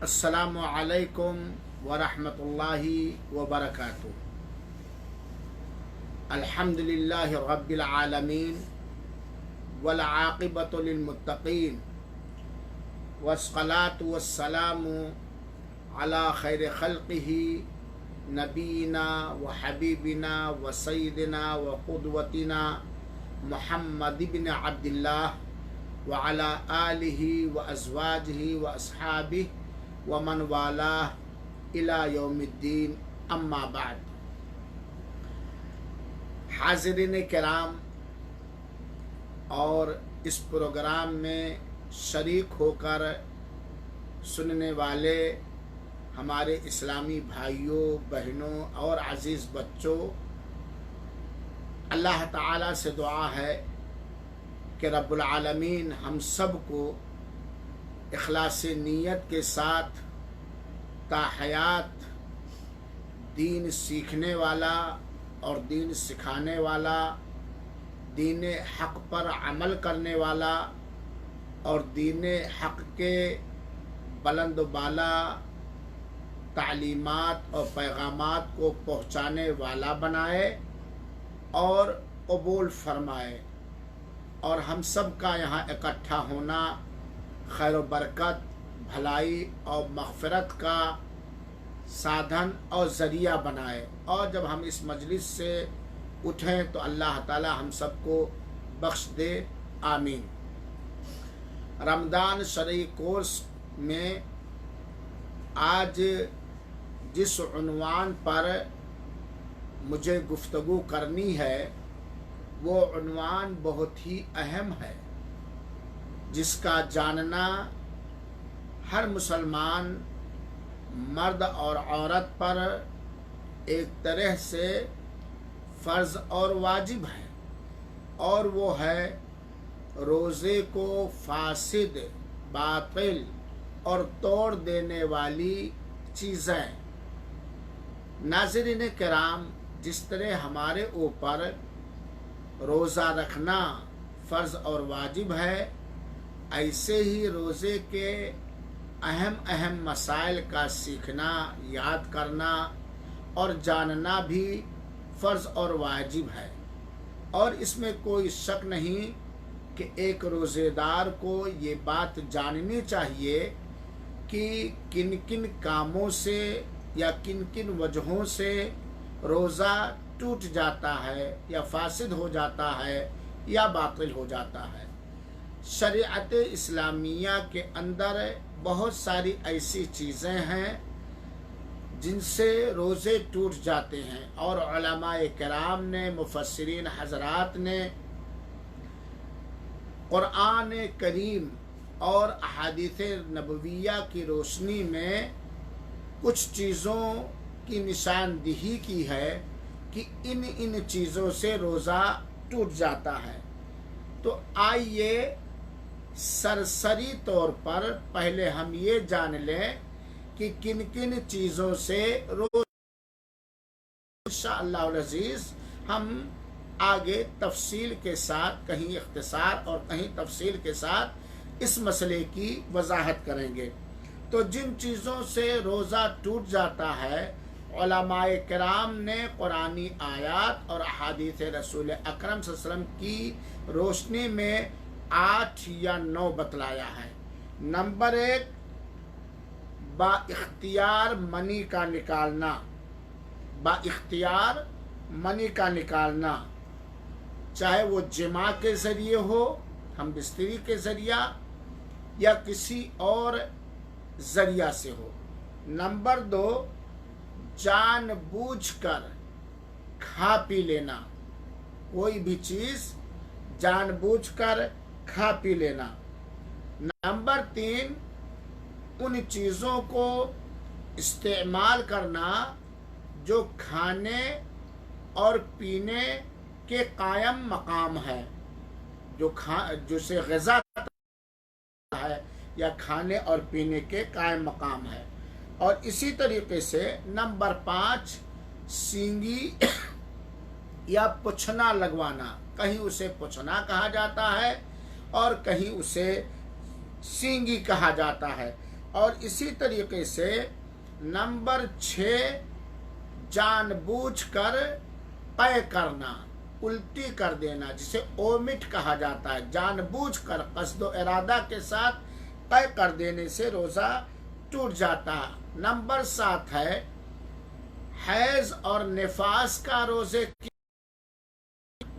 السلام علیکم ورحمۃ اللہ وبرکاتہ۔ الحمد للہ رب العالمین والعاقبۃ للمتقین والصلاة والسلام علی خیر خلقہ نبینا وحبیبنا وسیدنا وقدوتنا محمد بن عبد اللہ وعلی آلہ وازواجہ واصحابہ ومن والاہ الی یوم الدین، اما بعد۔ حاضرین کرام اور اس پروگرام میں شریک ہو کر سننے والے ہمارے اسلامی بھائیوں، بہنوں اور عزیز بچوں، اللہ تعالیٰ سے دعا ہے کہ رب العالمین ہم سب کو اخلاص نیت کے ساتھ تا حیات دین سیکھنے والا اور دین سکھانے والا، دین حق پر عمل کرنے والا اور دین حق کے بلند و بالا تعلیمات اور پیغامات کو پہنچانے والا بنائے اور قبول فرمائے، اور ہم سب کا یہاں اکٹھا ہونا خیر و برکت، بھلائی اور مغفرت کا سادھن اور ذریعہ بنائے، اور جب ہم اس مجلس سے اٹھیں تو اللہ تعالی ہم سب کو بخش دے، آمین۔ رمضان شرعی کورس میں آج جس عنوان پر مجھے گفتگو کرنی ہے وہ عنوان بہت ہی اہم ہے، جس کا جاننا ہر مسلمان مرد اور عورت پر ایک طرح سے فرض اور واجب ہے، اور وہ ہے روزے کو فاسد، باطل اور توڑ دینے والی چیزیں۔ ناظرین کرام، جس طرح ہمارے اوپر روزہ رکھنا فرض اور واجب ہے، ایسے ہی روزے کے اہم مسائل کا سیکھنا، یاد کرنا اور جاننا بھی فرض اور واجب ہے، اور اس میں کوئی شک نہیں کہ ایک روزے دار کو یہ بات جاننی چاہیے کہ کن کن کاموں سے یا کن کن وجہوں سے روزہ ٹوٹ جاتا ہے یا فاسد ہو جاتا ہے یا باطل ہو جاتا ہے۔ شریعت اسلامیہ کے اندر بہت ساری ایسی چیزیں ہیں جن سے روزے ٹوٹ جاتے ہیں، اور علماء کرام نے، مفسرین حضرات نے قرآن کریم اور احادیث نبویہ کی روشنی میں کچھ چیزوں کی نشاندہی کی ہے کہ ان چیزوں سے روزہ ٹوٹ جاتا ہے۔ تو آئیے سرسری طور پر پہلے ہم یہ جان لیں کہ کن کن چیزوں سے روزہ، انشاءاللہ العزیز ہم آگے تفصیل کے ساتھ، کہیں اختصار اور کہیں تفصیل کے ساتھ اس مسئلے کی وضاحت کریں گے۔ تو جن چیزوں سے روزہ ٹوٹ جاتا ہے، علماء کرام نے قرآنی آیات اور احادیث رسول اکرم صلی اللہ علیہ وسلم کی روشنی میں 8 یا 9 بتلایا ہے۔ نمبر 1، با اختیار منی کا نکالنا، با اختیار منی کا نکالنا، چاہے وہ جماع کے ذریعے ہو، ہم بستری کے ذریعہ، یا کسی اور ذریعہ سے ہو۔ نمبر 2، جان بوجھ کر کھا پی لینا، کوئی بھی چیز جان بوجھ کر کھا پی لینا۔ نمبر 3، ان چیزوں کو استعمال کرنا جو کھانے اور پینے کے قائم مقام ہے، جسے غذا ہے یا کھانے اور پینے کے قائم مقام ہے۔ اور اسی طریقے سے نمبر 5، سینگی یا پوچھنا لگوانا، کہیں اسے پوچھنا کہا جاتا ہے اور کہیں اسے سینگی کہا جاتا ہے۔ اور اسی طریقے سے نمبر 6 جان بوجھ کر قے کرنا، الٹی کر دینا، جسے اومٹ کہا جاتا ہے، جان بوجھ کر قصد و ارادہ کے ساتھ قے کر دینے سے روزہ ٹوٹ جاتا ہے۔ نمبر 7 ہے حیض اور نفاس کا روزے کی،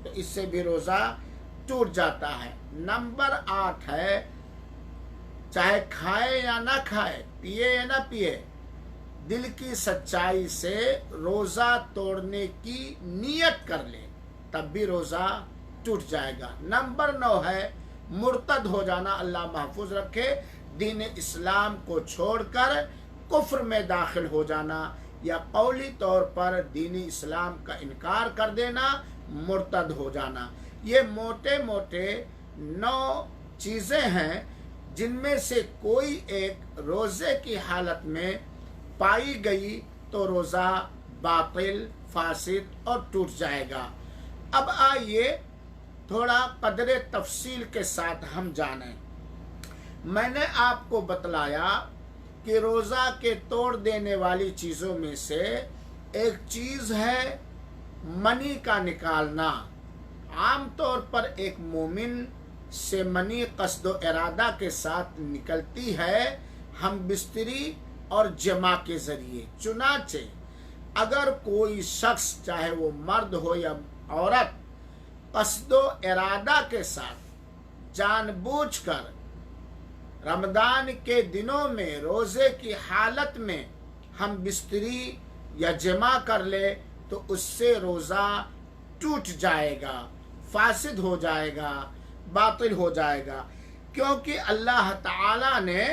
تو اس سے بھی روزہ ٹوٹ جاتا ہے۔ نمبر 8 ہے چاہے کھائے یا نہ کھائے، پیے یا نہ پیے، دل کی سچائی سے روزہ توڑنے کی نیت کر لے تب بھی روزہ ٹوٹ جائے گا۔ نمبر 9 ہے مرتد ہو جانا، اللہ محفوظ رکھے، دین اسلام کو چھوڑ کر کفر میں داخل ہو جانا یا قولی طور پر دین اسلام کا انکار کر دینا، مرتد ہو جانا۔ یہ موٹے موٹے 9 چیزیں ہیں جن میں سے کوئی ایک روزے کی حالت میں پائی گئی تو روزہ باطل، فاسد اور ٹوٹ جائے گا۔ اب آئیے تھوڑا قدر تفصیل کے ساتھ ہم جانیں۔ میں نے آپ کو بتلایا کہ روزہ کے توڑ دینے والی چیزوں میں سے ایک چیز ہے منی کا نکالنا۔ عام طور پر ایک مومن سے منی قصد و ارادہ کے ساتھ نکلتی ہے ہم بستری اور جماع کے ذریعے۔ چنانچہ اگر کوئی شخص چاہے وہ مرد ہو یا عورت قصد و ارادہ کے ساتھ جان بوجھ کر رمضان کے دنوں میں روزے کی حالت میں ہم بستری یا جماع کر لے تو اس سے روزہ ٹوٹ جائے گا، فاسد ہو جائے گا، باطل ہو جائے گا، کیونکہ اللہ تعالی نے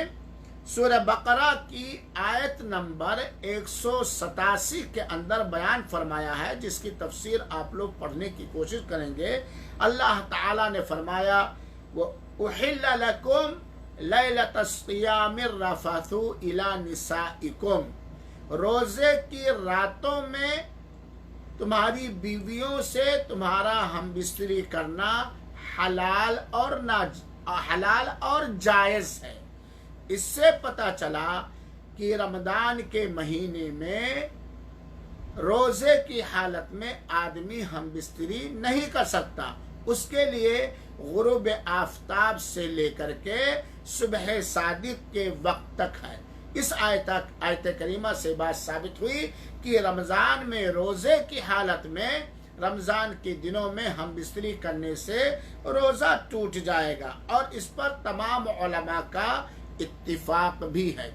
سورہ بقرہ کی آیت نمبر 187 کے اندر بیان فرمایا ہے، جس کی تفسیر آپ لوگ پڑھنے کی کوشش کریں گے۔ اللہ تعالی نے فرمایا وَأُحِلَّ لَكُمْ لَيْلَةَ الصِّيَامِ الرَّفَثُ إِلَى نِسَائِكُمْ، روزے کی راتوں میں تمہاری بیویوں سے تمہارا ہم بستری کرنا حلال اور جائز ہے۔ اس سے پتہ چلا کہ رمضان کے مہینے میں روزے کی حالت میں آدمی ہم بستری نہیں کر سکتا، اس کے لیے غروب آفتاب سے لے کر کے صبح صادق کے وقت تک ہے۔ اس آیت کریمہ سے بات ثابت ہوئی کہ رمضان میں روزے کی حالت میں رمضان کے دنوں میں ہم بستری کرنے سے روزہ ٹوٹ جائے گا، اور اس پر تمام علماء کا اتفاق بھی ہے۔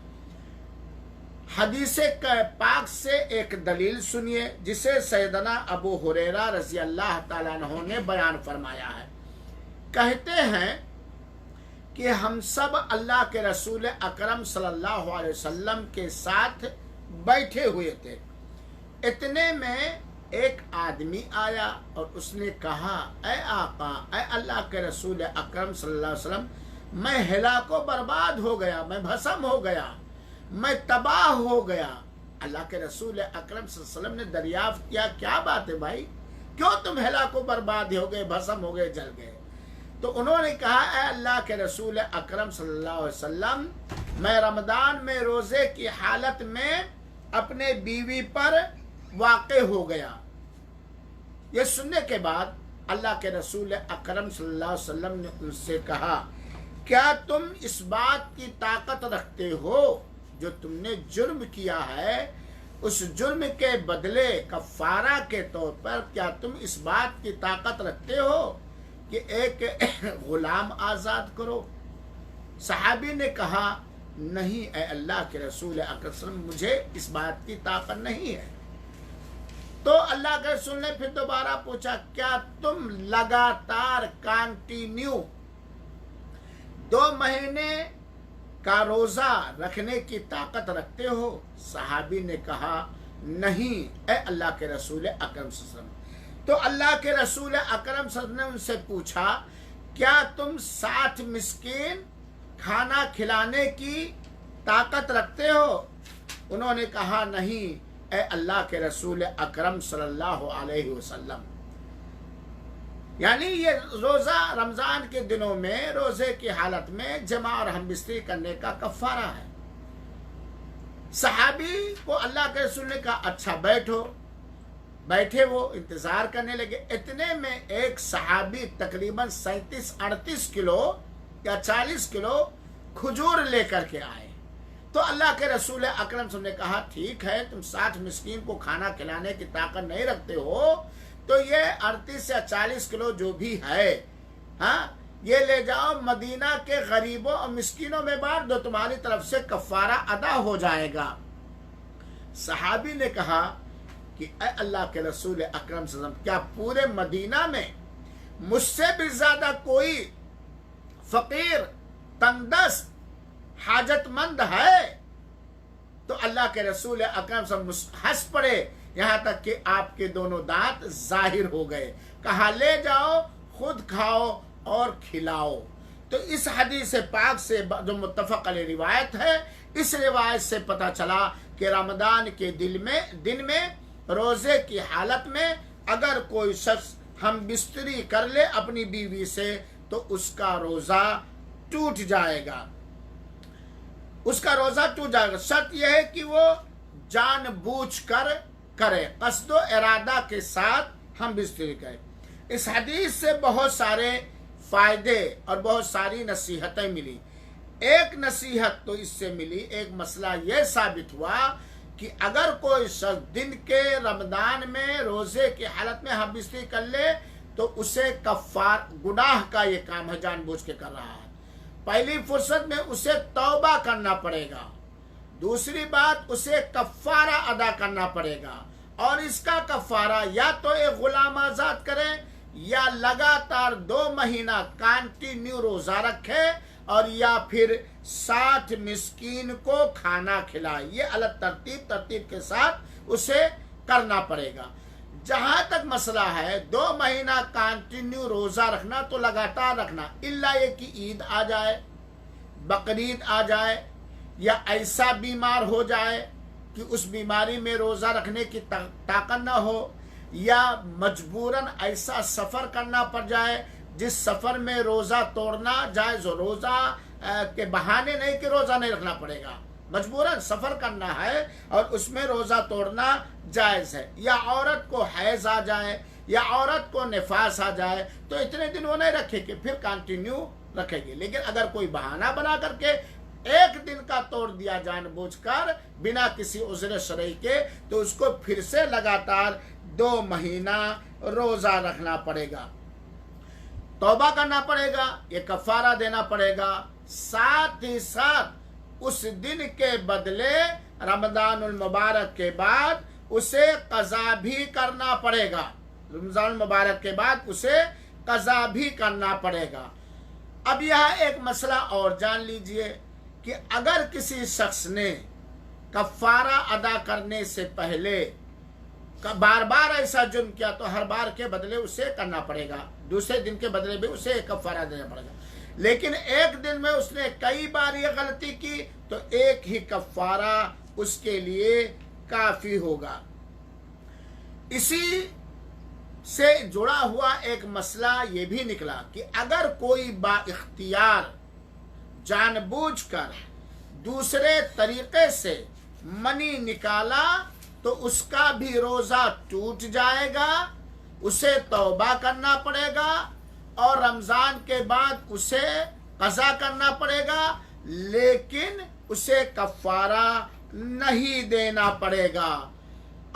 حدیث پاک سے ایک دلیل سنیے جسے سیدنا ابو ہریرہ رضی اللہ تعالیٰ عنہ نے بیان فرمایا ہے۔ کہتے ہیں کہ ہم سب اللہ کے رسول اکرم صلی اللہ علیہ وسلم کے ساتھ بیٹھے ہوئے تھے، اتنے میں ایک آدمی آیا اور اس نے کہا اے آقا، اے اللہ کے رسول اکرم صلی اللہ علیہ وسلم، میں ہلاک و برباد ہو گیا، میں بھسم ہو گیا، میں تباہ ہو گیا۔ اللہ کے رسول اکرم صلی اللہ علیہ وسلم نے دریافت کیا کیا بات ہے بھائی، کیوں تم ہلاک و برباد ہو گئے، بھسم ہو گئے، جل گئے؟ تو انہوں نے کہا اے اللہ کے رسول اکرم صلی اللہ علیہ وسلم، میں رمضان میں روزے کی حالت میں اپنے بیوی پر واقع ہو گیا۔ یہ سننے کے بعد اللہ کے رسول اکرم صلی اللہ علیہ وسلم نے ان سے کہا کیا تم اس بات کی طاقت رکھتے ہو جو تم نے جرم کیا ہے، اس جرم کے بدلے کفارہ کے طور پر کیا تم اس بات کی طاقت رکھتے ہو کہ ایک غلام آزاد کرو؟ صحابی نے کہا نہیں اے اللہ کے رسول اکرم صلی اللہ علیہ وسلم، مجھے اس بات کی طاقت نہیں ہے۔ تو اللہ کے رسول نے پھر دوبارہ پوچھا کیا تم لگاتار کانٹینیو 2 مہینے کا روزہ رکھنے کی طاقت رکھتے ہو؟ صحابی نے کہا نہیں اے اللہ کے رسول اکرم صلی اللہ علیہ وسلم۔ تو اللہ کے رسول اکرم صلی اللہ علیہ وسلم نے ان سے پوچھا کیا تم 60 مسکین کھانا کھلانے کی طاقت رکھتے ہو؟ انہوں نے کہا نہیں اے اللہ کے رسول اکرم صلی اللہ علیہ وسلم۔ یعنی یہ روزہ رمضان کے دنوں میں روزے کی حالت میں جماع اور ہم بستری کرنے کا کفارہ ہے۔ صحابی کو اللہ کے رسول نے کہا اچھا بیٹھو. بیٹھے وہ انتظار کرنے لگے. اتنے میں ایک صحابی تقریباً 37-38 کلو یا 40 کلو کھجور لے کر کے آئے. تو اللہ کے رسول اکرم صلی اللہ علیہ وسلم نے کہا ٹھیک ہے تم 60 مسکین کو کھانا کھلانے کی طاقت نہیں رکھتے ہو تو یہ 38 یا 40 کلو جو بھی ہے یہ لے جاؤ مدینہ کے غریبوں اور مسکینوں میں بانٹ دو, تمہاری طرف سے کفارہ ادا ہو جائے گا. صحابی نے کہا کہ اے اللہ کے رسول اکرم صلی اللہ علیہ وسلم کیا پورے مدینہ میں مجھ سے بھی زیادہ کوئی فقیر, تنگ دست, حاجت مند ہے؟ تو اللہ کے رسول اکرم صلی اللہ علیہ وسلم ہنس پڑے یہاں تک کہ آپ کے دونوں دانت ظاہر ہو گئے. کہا لے جاؤ خود کھاؤ اور کھلاؤ. تو اس حدیث پاک سے جو متفق علیہ روایت ہے, اس روایت سے پتہ چلا کہ رمضان کے دن میں روزے کی حالت میں اگر کوئی شخص ہم بستری کر لے اپنی بیوی سے تو اس کا روزہ ٹوٹ جائے گا. اس کا روزہ ٹوٹ جائے گا. شرط یہ ہے کہ وہ جان بوجھ کر کرے, قصد و ارادہ کے ساتھ ہم بستری کریں. اس حدیث سے بہت سارے فائدے اور بہت ساری نصیحتیں ملی. ایک نصیحت تو اس سے ملی, ایک مسئلہ یہ ثابت ہوا کہ اگر کوئی شخص دن کے رمضان میں روزے کی حالت میں ہم بستری کر لے تو اسے گناہ کا یہ کام ہے, جان بوجھ کے کر رہا ہے. پہلی فرصت میں اسے توبہ کرنا پڑے گا. دوسری بات اسے کفارہ ادا کرنا پڑے گا, اور اس کا کفارہ یا تو ایک غلام آزاد کرے یا لگاتار 2 مہینہ کانٹینیو روزہ رکھے اور یا پھر 60 مسکین کو کھانا کھلائے. یہ الگ ترتیب کے ساتھ اسے کرنا پڑے گا. جہاں تک مسئلہ ہے 2 مہینہ کانٹینیو روزہ رکھنا تو لگاتار رکھنا, الا یہ کہ عید آ جائے, بقرعید آ جائے, یا ایسا بیمار ہو جائے کہ اس بیماری میں روزہ رکھنے کی طاقت نہ ہو, یا مجبوراً ایسا سفر کرنا پڑ جائے جس سفر میں روزہ توڑنا جائز ہو. روزہ کے بہانے نہیں کہ روزہ نہیں رکھنا پڑے گا, مجبوراً سفر کرنا ہے اور اس میں روزہ توڑنا جائز ہے. یا عورت کو حیض آ جائے یا عورت کو نفاس آ جائے تو اتنے دن وہ نہیں رکھے کہ پھر کنٹینیو رکھے گی. لیکن اگر کوئی بہانہ بنا کر کے ایک دن کا توڑ دیا جان بوجھ کر بنا کسی عذر شرعی کے تو اس کو پھر سے لگاتار 2 مہینہ روزہ رکھنا پڑے گا, توبہ کرنا پڑے گا, یہ کفارہ دینا پڑے گا. ساتھ ہی ساتھ اس دن کے بدلے رمضان المبارک کے بعد اسے قضا بھی کرنا پڑے گا. رمضان المبارک کے بعد اسے قضا بھی کرنا پڑے گا. اب یہاں ایک مسئلہ اور جان لیجئے کہ اگر کسی شخص نے کفارہ ادا کرنے سے پہلے بار بار ایسا جرم کیا تو ہر بار کے بدلے اسے کرنا پڑے گا, دوسرے دن کے بدلے بھی اسے کفارہ دینا پڑے گا. لیکن ایک دن میں اس نے کئی بار یہ غلطی کی تو ایک ہی کفارہ اس کے لیے کافی ہوگا. اسی سے جڑا ہوا ایک مسئلہ یہ بھی نکلا کہ اگر کوئی با اختیار جان بوجھ کر دوسرے طریقے سے منی نکالا تو اس کا بھی روزہ ٹوٹ جائے گا, اسے توبہ کرنا پڑے گا اور رمضان کے بعد اسے قضا کرنا پڑے گا, لیکن اسے کفارہ نہیں دینا پڑے گا.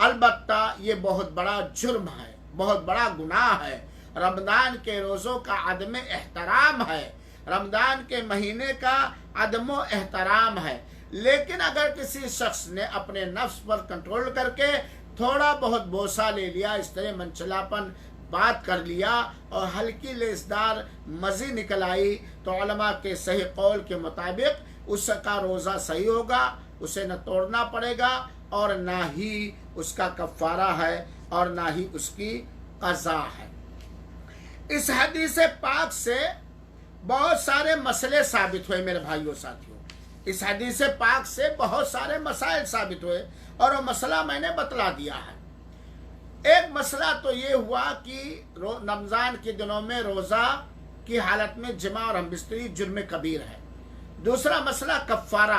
البتہ یہ بہت بڑا جرم ہے, بہت بڑا گناہ ہے, رمضان کے روزوں کا عدم احترام ہے, رمضان کے مہینے کا عدم و احترام ہے. لیکن اگر کسی شخص نے اپنے نفس پر کنٹرول کر کے تھوڑا بہت بوسہ لے لیا, اس طرح منچلاپن بات کر لیا اور ہلکی لیسدار مزی نکل آئی تو علماء کے صحیح قول کے مطابق اس کا روزہ صحیح ہوگا, اسے نہ توڑنا پڑے گا اور نہ ہی اس کا کفارہ ہے اور نہ ہی اس کی قضا ہے. اس حدیث پاک سے بہت سارے مسئلے ثابت ہوئے میرے بھائیوں ساتھیوں. اس حدیث پاک سے بہت سارے مسائل ثابت ہوئے اور وہ مسئلہ میں نے بتلا دیا ہے. ایک مسئلہ تو یہ ہوا کہ رمضان کے دنوں میں روزہ کی حالت میں جماع اور ہم بستری جرم کبیر ہے. دوسرا مسئلہ کفارہ.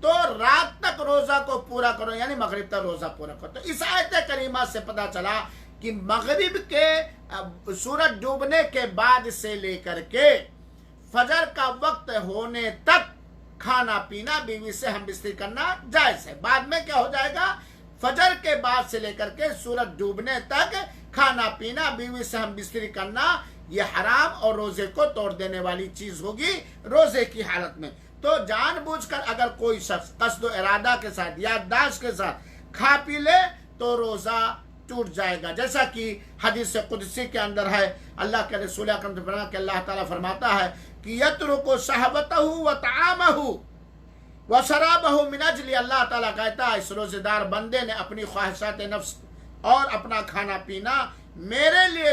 تو رات تک روزہ کو پورا کرو، یعنی مغرب تک روزہ پورا کرو۔ تو اس آیت کریمہ سے پتہ چلا کہ مغرب کے سورج ڈوبنے کے بعد سے لے کر کے فجر کا وقت ہونے تک کھانا پینا، بیوی سے ہم بستری کرنا جائز ہے۔ بعد میں کیا ہو جائے گا؟ فجر کے بعد سے لے کر کے سورج ڈوبنے تک کھانا پینا، بیوی سے ہم بستری کرنا، یہ حرام اور روزے کو توڑ دینے والی چیز ہوگی روزے کی حالت میں۔ تو جان بوجھ کر اگر کوئی شخص قصد و ارادہ کے ساتھ، یادداشت کے ساتھ کھا پی لے تو روزہ ٹوٹ جائے گا، جیسا کہ حدیث قدسی کے اندر ہے۔ اللہ کے رسول اکرم صلی اللہ علیہ وسلم کہ اللہ تعالیٰ فرماتا ہے کہ یترک شہوتہ وطعامہ وشرابہ من اجل، اللہ تعالیٰ کہتا ہے اس روزے دار بندے نے اپنی خواہشات نفس اور اپنا کھانا پینا میرے لیے،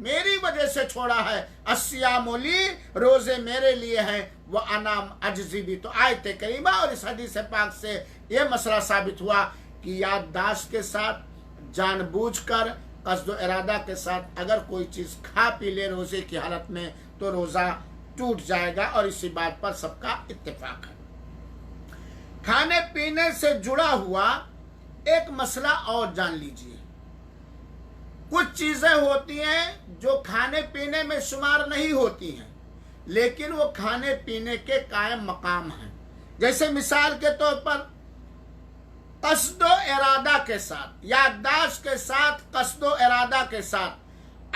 میری وجہ سے چھوڑا ہے۔ الصیام لی، روزے میرے لیے ہیں، وانا اجزی بھی۔ تو آیت کریمہ اور اس حدیث پاک سے یہ مسئلہ ثابت ہوا کہ یادداشت کے ساتھ، جان بوجھ کر، قصد و ارادہ کے ساتھ اگر کوئی چیز کھا پی لے روزے کی حالت میں تو روزہ ٹوٹ جائے گا، اور اسی بات پر سب کا اتفاق ہے۔ کھانے پینے سے جڑا ہوا ایک مسئلہ اور جان لیجئے۔ کچھ چیزیں ہوتی ہیں جو کھانے پینے میں شمار نہیں ہوتی ہیں، لیکن وہ کھانے پینے کے قائم مقام ہیں۔ جیسے مثال کے طور پر قصد و ارادہ کے ساتھ، یادداشت کے ساتھ، قصد و ارادہ کے ساتھ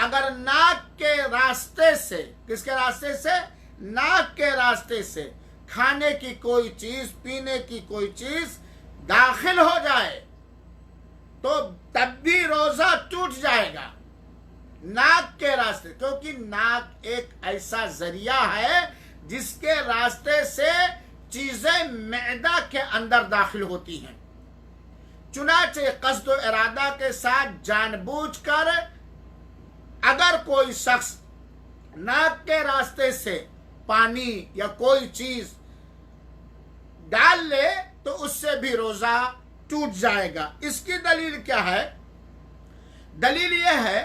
اگر ناک کے راستے سے، کس کے راستے سے؟ ناک کے راستے سے کھانے کی کوئی چیز، پینے کی کوئی چیز داخل ہو جائے تو تب بھی روزہ ٹوٹ جائے گا، ناک کے راستے، کیونکہ ناک ایک ایسا ذریعہ ہے جس کے راستے سے چیزیں معدہ کے اندر داخل ہوتی ہیں۔ چنانچہ قصد و ارادہ کے ساتھ جان بوجھ کر اگر کوئی شخص ناک کے راستے سے پانی یا کوئی چیز ڈال لے تو اس سے بھی روزہ ٹوٹ جائے گا۔ اس کی دلیل کیا ہے؟ دلیل یہ ہے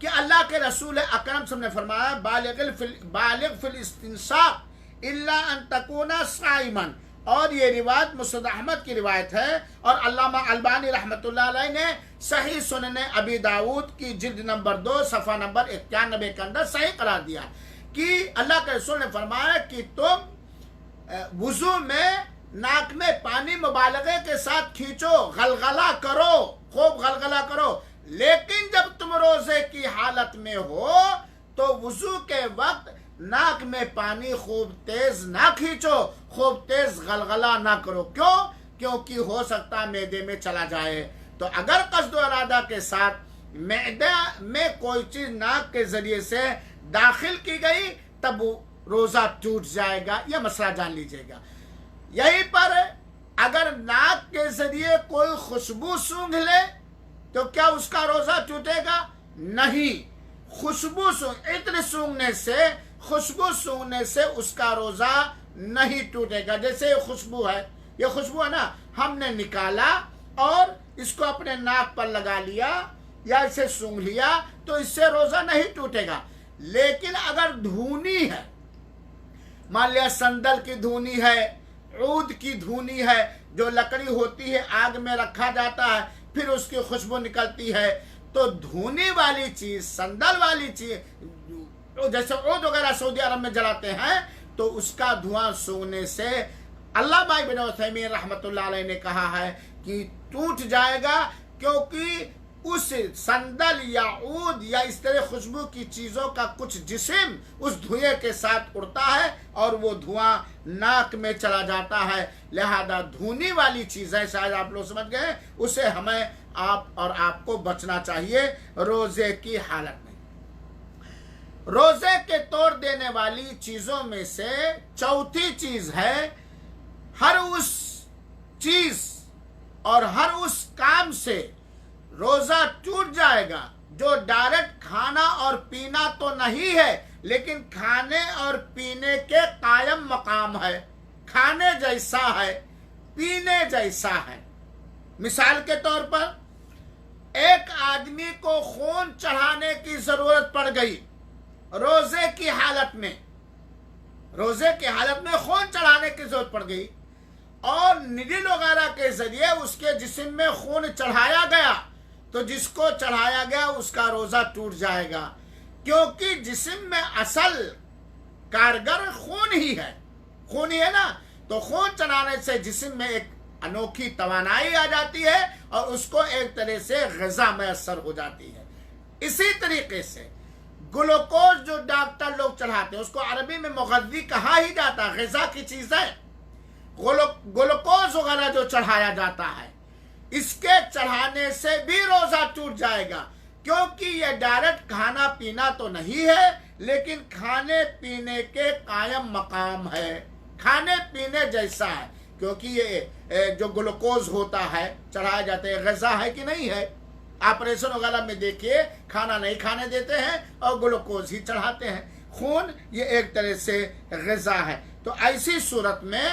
کہ اللہ کے رسول اکرم صلی اللہ علیہ وسلم نے فرمایا بالغ فی الاستنشاق الا ان تکون صائما، اور یہ روایت مسند احمد کی روایت ہے، اور علامہ البانی رحمۃ اللہ علیہ نے صحیح سنن ابی داؤد کی جلد نمبر 2 صفحہ نمبر 91 کے اندر صحیح قرار دیا کہ اللہ کے رسول نے فرمایا کہ تم وضو میں ناک میں پانی مبالغے کے ساتھ کھینچو، غلغلہ کرو، خوب غلغلہ کرو، لیکن جب تم روزے کی حالت میں ہو تو وضو کے وقت ناک میں پانی خوب تیز نہ کھینچو، خوب تیز غلغلہ نہ کرو۔ کیوں؟ کیونکہ ہو سکتا معدے میں چلا جائے۔ تو اگر قصد و ارادہ کے ساتھ معدہ میں کوئی چیز ناک کے ذریعے سے داخل کی گئی تب روزہ ٹوٹ جائے گا، یہ مسئلہ جان لیجیے گا۔ یہیں پر اگر ناک کے ذریعے کوئی خوشبو سونگھ لے تو کیا اس کا روزہ ٹوٹے گا؟ نہیں، عطر سونگھنے سے، خوشبو سونگھنے سے اس کا روزہ نہیں ٹوٹے گا۔ جیسے یہ خوشبو ہے نا، ہم نے نکالا اور اس کو اپنے ناک پر لگا لیا یا اسے سونگھ لیا تو اس سے روزہ نہیں ٹوٹے گا۔ لیکن اگر دھونی ہے، مان لیا سندل کی دھونی ہے، عود کی دھونی ہے، جو لکڑی ہوتی ہے آگ میں رکھا جاتا ہے پھر اس کی خوشبو نکلتی ہے، تو دھونی والی چیز، سندل والی چیز، جیسے عود وغیرہ سعودی عرب میں جلاتے ہیں، تو اس کا دھواں سونگنے سے علامہ ابن عثیمین رحمۃ اللہ علیہ نے کہا ہے کہ ٹوٹ جائے گا، کیونکہ اس سندل یا عود یا اس طرح خوشبو کی چیزوں کا کچھ جسم اس دھوئے کے ساتھ اڑتا ہے اور وہ دھواں ناک میں چلا جاتا ہے۔ لہذا دھونی والی چیزیں، شاید آپ لوگ سمجھ گئے، اسے ہمیں آپ کو بچنا چاہیے روزے کی حالت میں۔ روزے کے توڑ دینے والی چیزوں میں سے چوتھی چیز ہے، ہر اس چیز اور ہر اس کام سے روزہ ٹوٹ جائے گا جو ڈائریکٹ کھانا اور پینا تو نہیں ہے لیکن کھانے اور پینے کے قائم مقام ہے، کھانے جیسا ہے، پینے جیسا ہے۔ مثال کے طور پر ایک آدمی کو خون چڑھانے کی ضرورت پڑ گئی روزے کی حالت میں، روزے کی حالت میں خون چڑھانے کی ضرورت پڑ گئی اور نیڈل وغیرہ کے ذریعے اس کے جسم میں خون چڑھایا گیا تو جس کو چڑھایا گیا اس کا روزہ ٹوٹ جائے گا، کیونکہ جسم میں اصل کارگر خون ہی ہے نا، تو خون چڑھانے سے جسم میں ایک انوکھی توانائی آ جاتی ہے اور اس کو ایک طرح سے غذا میسر ہو جاتی ہے۔ اسی طریقے سے گلوکوز جو ڈاکٹر لوگ چڑھاتے ہیں اس کو عربی میں مغذی کہا ہی جاتا ہے، غذا کی چیز ہے۔ گلوکوز وغیرہ جو چڑھایا جاتا ہے اس کے چڑھانے سے بھی روزہ ٹوٹ جائے گا، کیونکہ یہ ڈائریکٹ کھانا پینا تو نہیں ہے لیکن کھانے پینے کے قائم مقام ہے، کھانے پینے جیسا ہے، کیونکہ یہ جو گلوکوز ہوتا ہے چڑھایا جاتا ہے غذا ہے کہ نہیں ہے؟ آپریشن وغیرہ میں دیکھیے کھانا نہیں کھانے دیتے ہیں اور گلوکوز ہی چڑھاتے ہیں۔ خون یہ ایک طرح سے غذا ہے، تو ایسی صورت میں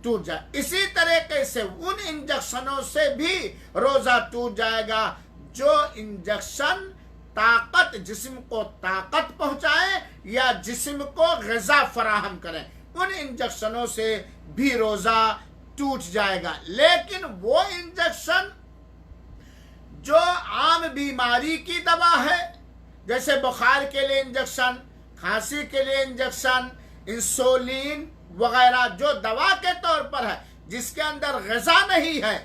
ٹوٹ جائے۔ اسی طریقے سے ان انجیکشنوں سے بھی روزہ ٹوٹ جائے گا جو انجیکشن طاقت، جسم کو طاقت پہنچائے یا جسم کو غذا فراہم کریں، ان انجیکشنوں سے بھی روزہ ٹوٹ جائے گا۔ لیکن وہ انجیکشن جو عام بیماری کی دوا ہے، جیسے بخار کے لیے انجیکشن، کھانسی کے لیے انجیکشن، انسولین وغیرہ جو دوا کے طور پر ہے جس کے اندر غذا نہیں ہے،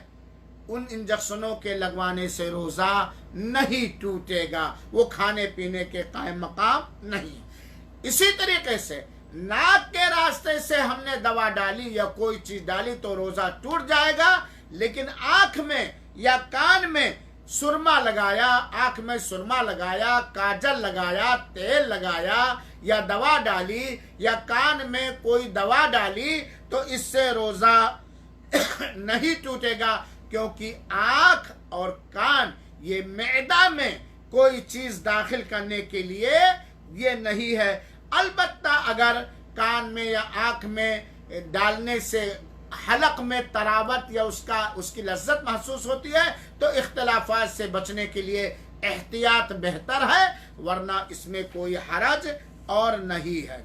ان انجیکشنوں کے لگوانے سے روزہ نہیں ٹوٹے گا، وہ کھانے پینے کے قائم مقام نہیں۔ اسی طریقے سے ناک کے راستے سے ہم نے دوا ڈالی یا کوئی چیز ڈالی تو روزہ ٹوٹ جائے گا، لیکن آنکھ میں یا کان میں سرما لگایا، آنکھ میں سرما لگایا، کاجل لگایا، تیل لگایا یا دوا ڈالی یا کان میں کوئی دوا ڈالی تو اس سے روزہ نہیں ٹوٹے گا، کیونکہ آنکھ اور کان یہ معدہ میں کوئی چیز داخل کرنے کے لیے یہ نہیں ہے۔ البتہ اگر کان میں یا آنکھ میں ڈالنے سے حلق میں تراوت یا اس کی لذت محسوس ہوتی ہے تو اختلافات سے بچنے کے لیے احتیاط بہتر ہے، ورنہ اس میں کوئی حرج اور نہیں ہے۔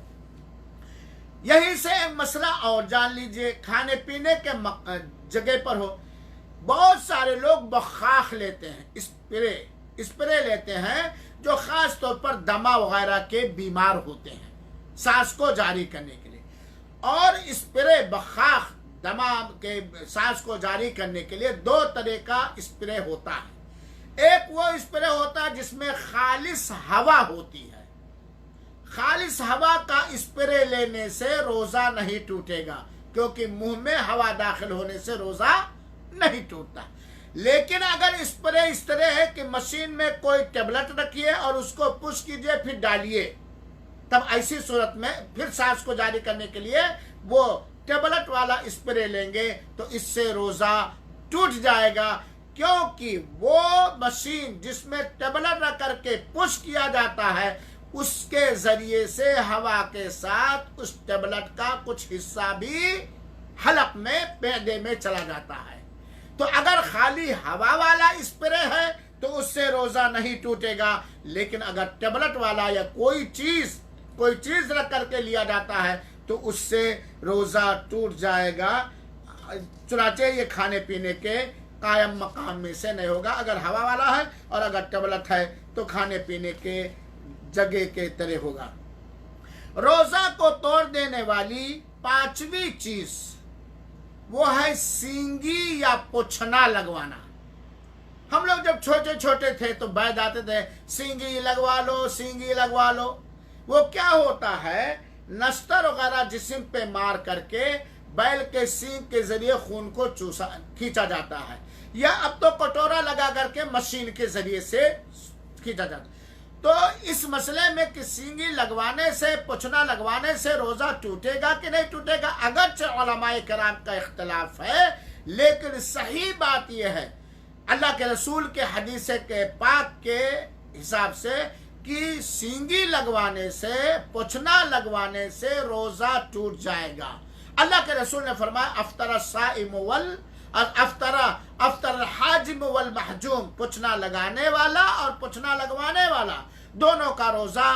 یہیں سے ایک مسئلہ اور جان لیجئے، کھانے پینے کے جگہ پر ہو، بہت سارے لوگ بخاخ لیتے ہیں، اسپرے لیتے ہیں جو خاص طور پر دمہ وغیرہ کے بیمار ہوتے ہیں سانس کو جاری کرنے کے لیے، اور اسپرے بخاخ دمہ کے سانس کو جاری کرنے کے لیے دو طرح کا اسپرے ہوتا ہے۔ ایک وہ اسپرے ہوتا ہے جس میں خالص ہوا ہوتی ہے، خالص ہوا کا اسپرے لینے سے روزہ نہیں ٹوٹے گا، کیونکہ منہ میں ہوا داخل ہونے سے روزہ نہیں ٹوٹتا۔ لیکن اگر اسپرے اس طرح ہے کہ مشین میں کوئی ٹیبلٹ رکھیے اور اس کو پش کیجئے پھر ڈالیے، تب ایسی صورت میں پھر سانس کو جاری کرنے کے لیے وہ ٹیبلٹ والا اسپرے لیں گے تو اس سے روزہ ٹوٹ جائے گا، کیونکہ وہ مشین جس میں ٹیبلٹ رکھ کر کے پش کیا جاتا ہے اس کے ذریعے سے ہوا کے ساتھ اس ٹیبلٹ کا کچھ حصہ بھی حلق میں معدے میں چلا جاتا ہے۔ تو اگر خالی ہوا والا اسپرے ہے تو اس سے روزہ نہیں ٹوٹے گا، لیکن اگر ٹیبلٹ والا یا کوئی چیز رکھ کر کے لیا جاتا ہے تو اس سے روزہ ٹوٹ جائے گا، چنانچہ یہ کھانے پینے کے قائم مقام میں سے نہیں ہوگا۔ اگر ہوا والا ہے اور اگر ٹیبلٹ ہے تو کھانے پینے کے جگہ کے طرح ہوگا۔ روزہ کو توڑ دینے والی پانچویں چیز وہ ہے سینگی یا پوچھنا لگوانا۔ ہم لوگ جب چھوٹے چھوٹے تھے تو بیٹھ آتے تھے سینگی لگوا لو، سینگی لگوا لو۔ وہ کیا ہوتا ہے، نستر وغیرہ جسم پہ مار کر کے بیل کے سینگ کے ذریعے خون کو کھینچا جاتا ہے، یا اب تو کٹورا لگا کر کے مشین کے ذریعے سے کھینچا جاتا ہے۔ تو اس مسئلے میں کہ سینگی لگوانے سے، پوچھنا لگوانے سے روزہ ٹوٹے گا کہ نہیں ٹوٹے گا، اگرچہ علماء کرام کا اختلاف ہے، لیکن صحیح بات یہ ہے اللہ کے رسول کے حدیث کے پاک کے حساب سے کہ سینگی لگوانے سے، پوچھنا لگوانے سے روزہ ٹوٹ جائے گا۔ اللہ کے رسول نے فرمایا افطر الصائم افطر الحاجم والمحجوم، پوچھنا لگانے والا اور پوچھنا لگوانے والا دونوں کا روزہ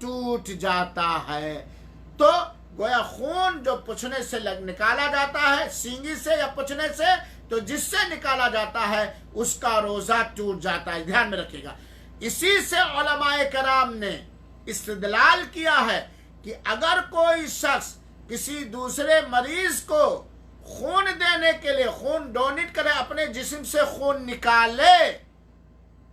ٹوٹ جاتا ہے۔ تو گویا خون جو پچھنے سے نکالا جاتا ہے، سینگی سے یا پچھنے سے، تو جس سے نکالا جاتا ہے اس کا روزہ ٹوٹ جاتا ہے، دھیان میں رکھیے گا۔ اسی سے علماء کرام نے استدلال کیا ہے کہ اگر کوئی شخص کسی دوسرے مریض کو خون دینے کے لیے خون ڈونیٹ کرے، اپنے جسم سے خون نکالے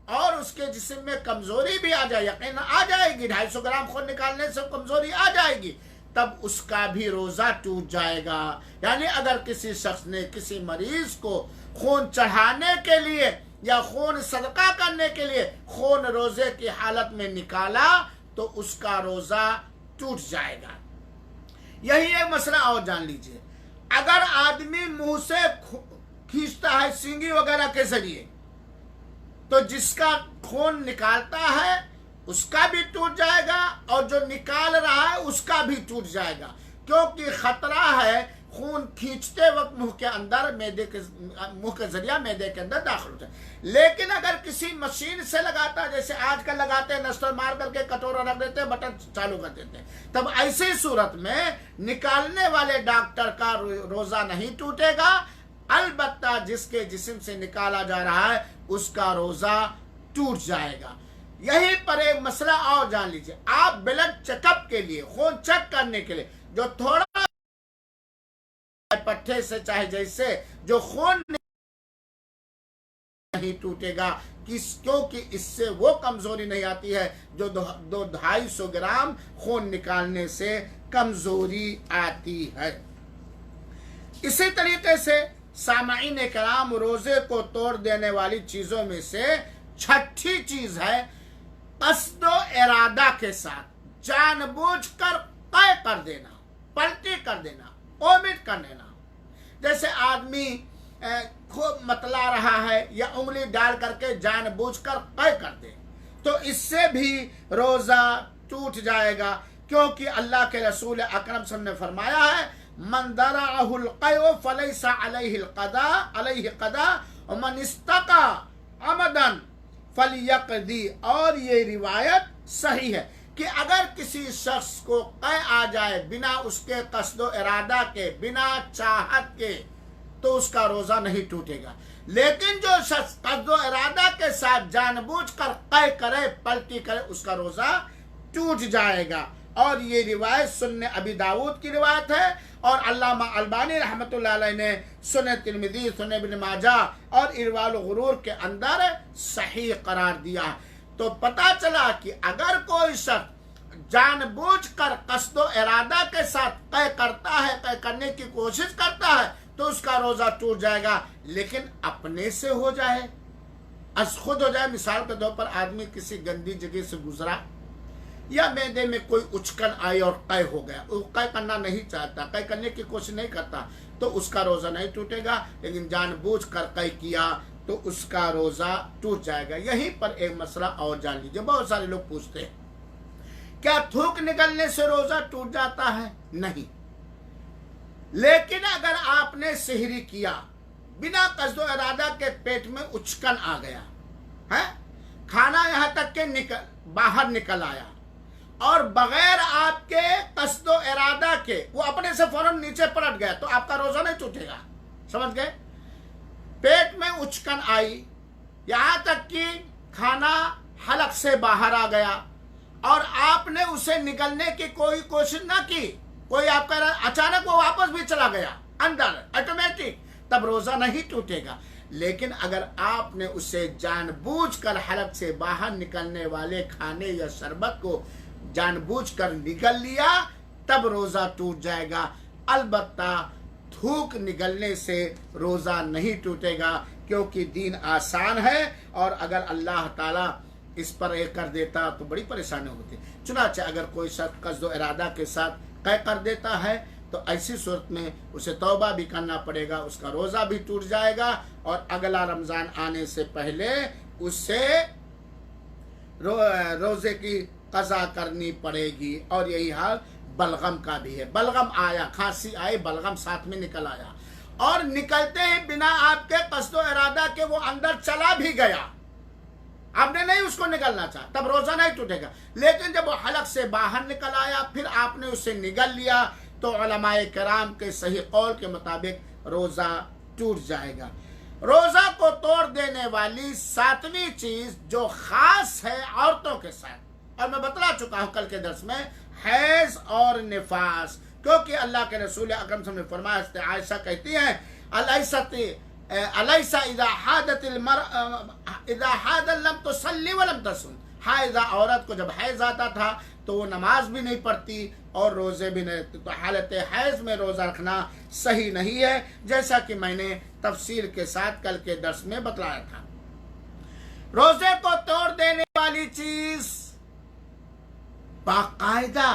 اور اس کے جسم میں کمزوری بھی آ جائے، یقین آ جائے گی، 250 گرام خون نکالنے سے کمزوری آ جائے گی، تب اس کا بھی روزہ ٹوٹ جائے گا۔ یعنی اگر کسی شخص نے کسی مریض کو خون چڑھانے کے لیے یا خون صدقہ کرنے کے لیے خون روزے کی حالت میں نکالا تو اس کا روزہ ٹوٹ جائے گا۔ یہی ایک مسئلہ اور جان لیجئے، اگر آدمی منہ سے کھینچتا ہے سینگی وغیرہ کے ذریعے تو جس کا خون نکالتا ہے اس کا بھی ٹوٹ جائے گا اور جو نکال رہا ہے اس کا بھی ٹوٹ جائے گا، کیونکہ خطرہ ہے خون کھینچتے وقت منہ کے اندر منہ کے ذریعہ معدے کے اندر داخل ہوتا ہے۔ لیکن اگر کسی مشین سے لگاتا ہے، جیسے آج کل لگاتے ہیں، نسل مار کر کے کٹورا رکھ دیتے ہیں، بٹن چالو کر دیتے ہیں، تب ایسی صورت میں نکالنے والے ڈاکٹر کا روزہ نہیں ٹوٹے گا، البتہ جس کے جسم سے نکالا جا رہا ہے اس کا روزہ ٹوٹ جائے گا۔ یہی پر ایک مسئلہ اور جان لیجئے، آپ بلڈ چیک اپ کے لیے، خون چیک کرنے کے لیے جو تھوڑا پٹھے سے چاہے جیسے جو خون نہیں ٹوٹے گا، کیونکہ اس سے وہ کمزوری نہیں آتی ہے جو 250 گرام خون نکالنے سے کمزوری آتی ہے۔ اسی طریقے سے سامعین کرام، روزے کو توڑ دینے والی چیزوں میں سے چھٹی چیز ہے قصد و ارادہ کے ساتھ جان بوجھ کر قے کر دینا، پلٹی کر دینا، اومٹ کر دینا۔ جیسے آدمی خوب متلا رہا ہے یا انگلی ڈال کر کے جان بوجھ کر قے کر دے تو اس سے بھی روزہ ٹوٹ جائے گا، کیونکہ اللہ کے رسول اکرم صلی اللہ علیہ وسلم نے فرمایا ہے من درعہ القیء فلیس علیہ قضاء ومن استقى عمدا فلیقضی، اور یہ روایت صحیح ہے کہ اگر کسی شخص کو قے آ جائے بنا اس کے قصد و ارادہ کے، بنا چاہت کے، تو اس کا روزہ نہیں ٹوٹے گا۔ لیکن جو شخص قصد و ارادہ کے ساتھ جان بوجھ کر قے کرے، پلٹی کرے، اس کا روزہ ٹوٹ جائے گا۔ اور یہ روایت سنن ابی داود کی روایت ہے، اور علامہ البانی رحمۃ اللہ علیہ نے سنن ترمذی، سنن ابن ماجہ اور ارواء الغرور کے اندر صحیح قرار دیا۔ تو پتہ چلا کہ اگر کوئی شخص جان بوجھ کر قصد و ارادہ کے ساتھ قے کرتا ہے، قے کرنے کی کوشش کرتا ہے، تو اس کا روزہ ٹوٹ جائے گا۔ لیکن اپنے سے ہو جائے، از خود ہو جائے، مثال کے طور پر آدمی کسی گندی جگہ سے گزرا یا معدے میں کوئی اچکن آئی اور قے ہو گیا، وہ قے کرنا نہیں چاہتا، قے کرنے کی کوشش نہیں کرتا، تو اس کا روزہ نہیں ٹوٹے گا۔ لیکن جان بوجھ کر قے کیا تو اس کا روزہ ٹوٹ جائے گا۔ یہیں پر ایک مسئلہ اور جان لیجیے، بہت سارے لوگ پوچھتے ہیں کیا تھوک نکلنے سے روزہ ٹوٹ جاتا ہے؟ نہیں، لیکن اگر آپ نے سحری کیا، بنا قصد و ارادہ کے پیٹ میں اچکن آ گیا ہے، کھانا یہاں تک کہ باہر نکل آیا، اور بغیر آپ کے قصد و ارادہ کے وہ اپنے سے فوراً نیچے پلٹ گیا، تو آپ کا روزہ نہیں ٹوٹے گا۔ سمجھ گئے؟ پیٹ میں اچکن آئی، یہاں تک کہ کھانا حلق سے باہر آ گیا اور آپ نے اسے نکلنے کی کوئی کوشش نہ کی، کوئی آپ کا اچانک وہ واپس بھی چلا گیا اندر آٹومیٹک، تب روزہ نہیں ٹوٹے گا۔ لیکن اگر آپ نے اسے جان بوجھ کر حلق سے باہر نکلنے والے کھانے یا شربت کو جان بوجھ کر نکل لیا، تب روزہ ٹوٹ جائے گا۔ البتہ تھوک نکلنے سے روزہ نہیں ٹوٹے گا، کیونکہ دین آسان ہے، اور اگر اللہ تعالیٰ اس پر ایک کر دیتا تو بڑی پریشانی ہوتی۔ چنانچہ اگر کوئی شخص قصد و ارادہ کے ساتھ قے کر دیتا ہے تو ایسی صورت میں اسے توبہ بھی کرنا پڑے گا، اس کا روزہ بھی ٹوٹ جائے گا، اور اگلا رمضان آنے سے پہلے اسے روزے کی قضا کرنی پڑے گی۔ اور یہی حال بلغم کا بھی ہے، بلغم آیا، کھانسی آئی، بلغم ساتھ میں نکل آیا، اور نکلتے ہی بنا آپ کے قصد و ارادہ کے وہ اندر چلا بھی گیا، آپ نے نہیں اس کو نکلنا چاہا، تب روزہ نہیں ٹوٹے گا۔ لیکن جب وہ حلق سے باہر نکل آیا، پھر آپ نے اسے نگل لیا، تو علماء کرام کے صحیح قول کے مطابق روزہ ٹوٹ جائے گا۔ روزہ کو توڑ دینے والی ساتویں چیز جو خاص ہے عورتوں کے ساتھ، اور میں بتلا چکا ہوں کل کے درس میں، حیض اور نفاس، کیونکہ اللہ کے رسول اکرم صلی اللہ علیہ وسلم نے فرمایا، حضرت عائشہ کہتی ہیں الیس اذا حادت اذا حاد لم تصلی ولم تصم، حائضہ عورت کو جب حیض آتا تھا تو وہ نماز بھی نہیں پڑھتی اور روزے بھی نہیں رکھتی، تو حالت حیض میں روزہ رکھنا صحیح نہیں ہے، جیسا کہ میں نے تفصیل کے ساتھ کل کے درس میں بتلایا تھا۔ روزے کو توڑ دینے والی چیز، باقاعدہ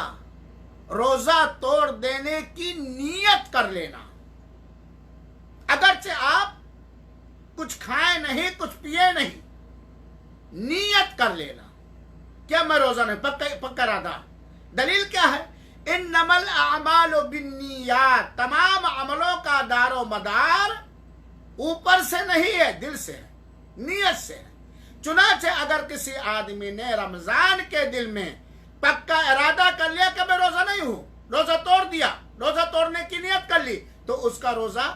روزہ توڑ دینے کی نیت کر لینا، اگرچہ آپ کچھ کھائے نہیں، کچھ پیے نہیں، نیت کر لینا کیا میں روزہ نہیں، پکا ارادہ۔ دلیل کیا ہے؟ انما الاعمال بالنیات، تمام عملوں کا دار و مدار اوپر سے نہیں ہے، دل سے ہے، نیت سے ہے۔ چنانچہ اگر کسی آدمی نے رمضان کے دل میں پکا ارادہ کر لیا کہ میں روزہ نہیں ہوں، روزہ توڑ دیا، روزہ توڑنے کی نیت کر لی، تو اس کا روزہ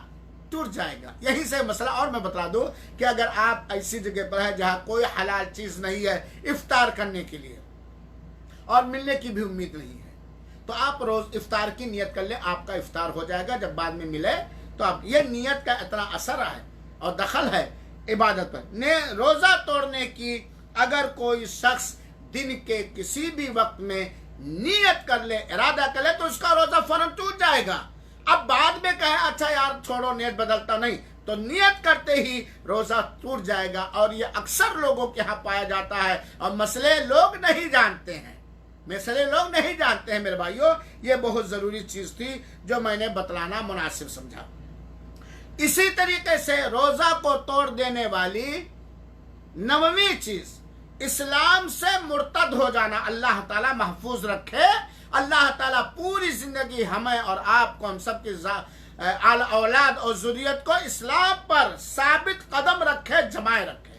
ٹوٹ جائے گا۔ یہی سے مسئلہ اور میں بتلا دوں کہ اگر آپ ایسی جگہ پر ہیں جہاں کوئی حلال چیز نہیں ہے افطار کرنے کے لیے اور ملنے کی بھی امید نہیں ہے، تو آپ روز افطار کی نیت کر لیں، آپ کا افطار ہو جائے گا۔ جب بعد میں ملے تو آپ، یہ نیت کا اتنا اثر ہے اور دخل ہے عبادت پر۔ روزہ توڑنے کی اگر کوئی شخص دن کے کسی بھی وقت میں نیت کر لے، ارادہ کر لے، تو اس کا روزہ فوراً ٹوٹ جائے گا۔ اب بعد میں کہے اچھا یار چھوڑو، نیت بدلتا نہیں، تو نیت کرتے ہی روزہ ٹوٹ جائے گا۔ اور یہ اکثر لوگوں کے ہاں پایا جاتا ہے، اور مسئلے لوگ نہیں جانتے ہیں، میرے بھائیوں، یہ بہت ضروری چیز تھی جو میں نے بتلانا مناسب سمجھا۔ اسی طریقے سے روزہ کو توڑ دینے والی 9ویں چیز، اسلام سے مرتد ہو جانا۔ اللہ تعالیٰ محفوظ رکھے، اللہ تعالیٰ پوری زندگی ہمیں اور آپ کو، ہم سب کی اولاد اور ذریت کو اسلام پر ثابت قدم رکھے، جمائے رکھے۔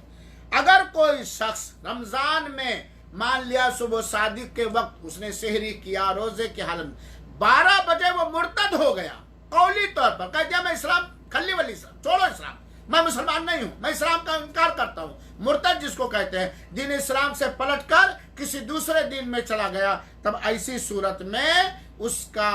اگر کوئی شخص رمضان میں مان لیا صبح صادق کے وقت اس نے سحری کیا، روزے کی حالت میں 12 بجے وہ مرتد ہو گیا، قولی طور پر کہہ دیا میں اسلام کھلی ولی اسلام، چھوڑو اسلام، میں مسلمان نہیں ہوں، میں اسلام کا انکار کرتا ہوں، مرتد جس کو کہتے ہیں، دین اسلام سے پلٹ کر کسی دوسرے دین میں چلا گیا، تب ایسی صورت میں اس کا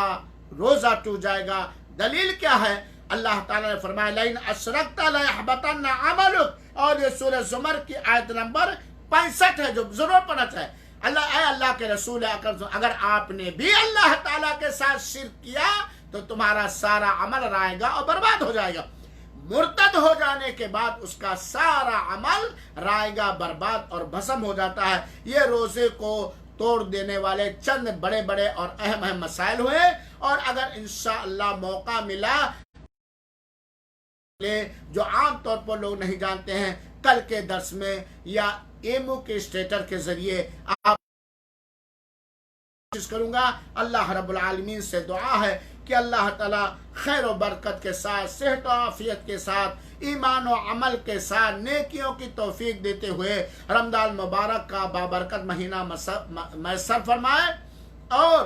روزہ ٹوٹ جائے گا۔ دلیل کیا ہے؟ اللہ تعالیٰ نے فرمایا لئن اشرکت لیحبطن عملک، اور یہ سورہ زمر کی آیت نمبر 65 ہے جو ضرور پڑھنا چاہے۔ اے اللہ کے رسول اکرم، اگر آپ نے بھی اللہ تعالیٰ کے ساتھ شرک کیا تو تمہارا سارا عمل رائے گا اور برباد ہو جائے گا۔ مرتد ہو جانے کے بعد اس کا سارا عمل رائے گا، برباد اور بھسم ہو جاتا ہے۔ یہ روزے کو توڑ دینے والے چند بڑے بڑے اور اہم مسائل ہوئے، اور اگر انشاءاللہ موقع ملا جو عام طور پر لوگ نہیں جانتے ہیں، کل کے درس میں یا ایمو کے اسٹیٹر کے ذریعے آپ کوشش کروں گا۔ اللہ رب العالمین سے دعا ہے کہ اللہ تعالیٰ خیر و برکت کے ساتھ، صحت و عافیت کے ساتھ، ایمان و عمل کے ساتھ نیکیوں کی توفیق دیتے ہوئے رمضان مبارک کا بابرکت مہینہ میسر فرمائے، اور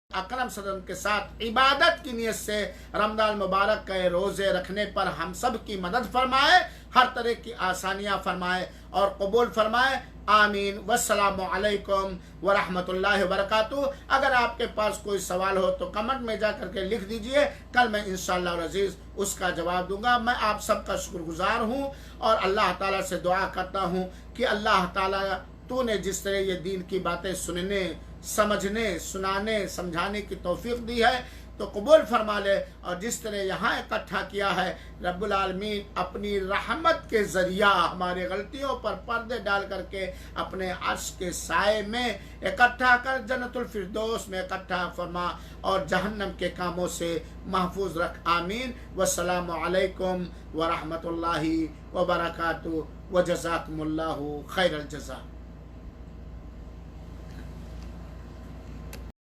اکرم صلی اللہ علیہ وسلم کے ساتھ عبادت کی نیت سے رمضان مبارک کے روزے رکھنے پر ہم سب کی مدد فرمائے، ہر طرح کی آسانیاں فرمائے اور قبول فرمائے، آمین۔ والسلام علیکم ورحمۃ اللہ وبرکاتہ۔ اگر آپ کے پاس کوئی سوال ہو تو کمنٹ میں جا کر کے لکھ دیجئے، کل میں انشاءاللہ العزیز اس کا جواب دوں گا۔ میں آپ سب کا شکر گزار ہوں اور اللہ تعالیٰ سے دعا کرتا ہوں کہ اللہ تعالیٰ تو نے جس طرح یہ دین کی باتیں سننے، سمجھنے، سنانے، سمجھانے کی توفیق دی ہے تو قبول فرما لے، اور جس طرح یہاں اکٹھا کیا ہے رب العالمین اپنی رحمت کے ذریعہ ہماری غلطیوں پر پردے ڈال کر کے اپنے عرش کے سائے میں اکٹھا کر جنت الفردوس میں اکٹھا فرما اور جہنم کے کاموں سے محفوظ رکھ، آمین۔ والسلام علیکم ورحمۃ اللہ وبرکاتہ، وجزاکم اللہ خیر الجزا۔